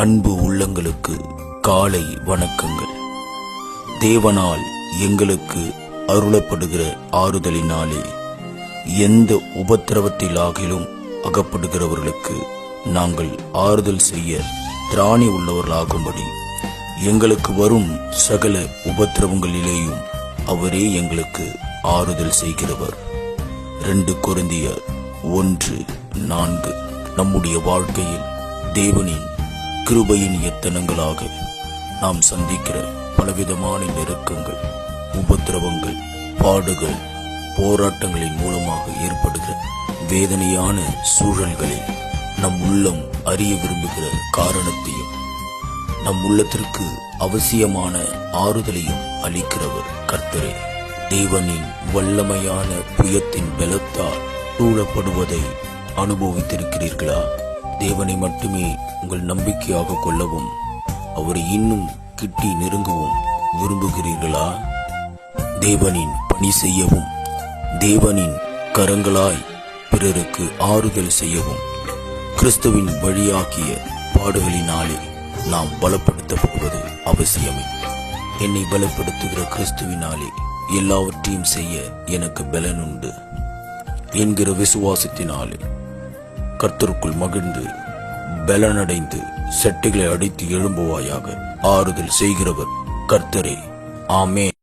அன்பு உள்ளங்களுக்கு காலை வணக்கங்கள். தேவனால் எங்களுக்கு அருளப்படுகிற ஆறுதலினாலே எந்த உபத்திரவத்திலாகிலும் அகப்படுகிறவர்களுக்கு நாங்கள் ஆறுதல் செய்ய திராணி உள்ளவர்களாகும்படி எங்களுக்கு வரும் சகல உபத்திரவங்களிலேயும் அவரே எங்களுக்கு ஆறுதல் செய்கிறவர். 2 கொரிந்தியர் 1:4. நம்முடைய வாழ்க்கையில் தேவனின் கிருபையின் எத்தனங்களாக நாம் சந்திக்கிற பலவிதமான நெருக்கங்கள், உபத்திரவங்கள், பாடுகள், போராட்டங்களின் மூலமாக ஏற்படுகிற வேதனையான சூழல்களில் நம் உள்ளம் அறிய விரும்புகிற காரணத்தையும் நம் உள்ளத்திற்கு அவசியமான ஆறுதலையும் அளிக்கிறவர் கர்த்தரே. தேவனின் வல்லமையான புயத்தின் பலத்தால் சூழப்படுவதை அனுபவித்திருக்கிறீர்களா? தேவனை மட்டுமே உங்கள் நம்பிக்கையாக கொள்ளவும் அவரை இன்னும் கிட்டி நெருங்கவும் விரும்புகிறீர்களா? தேவனின் பணி செய்யவும் தேவனின் கரங்களாய் பிறருக்கு ஆறுதல் செய்யவும் கிறிஸ்துவின் வழியாக்கிய பாடுகளினாலே நாம் பலப்படுத்தப்படுவது அவசியமே. என்னை பலப்படுத்துகிற கிறிஸ்துவினாலே எல்லாவற்றையும் செய்ய எனக்கு பலனுண்டு என்கிற விசுவாசத்தினாலே கர்த்தருக்குள் மகிழ்ந்து பலனடைந்து செட்டைகளை அடித்து எழும்புவாயாக. ஆறுதல் செய்கிறவர் கர்த்தரே. ஆமென்.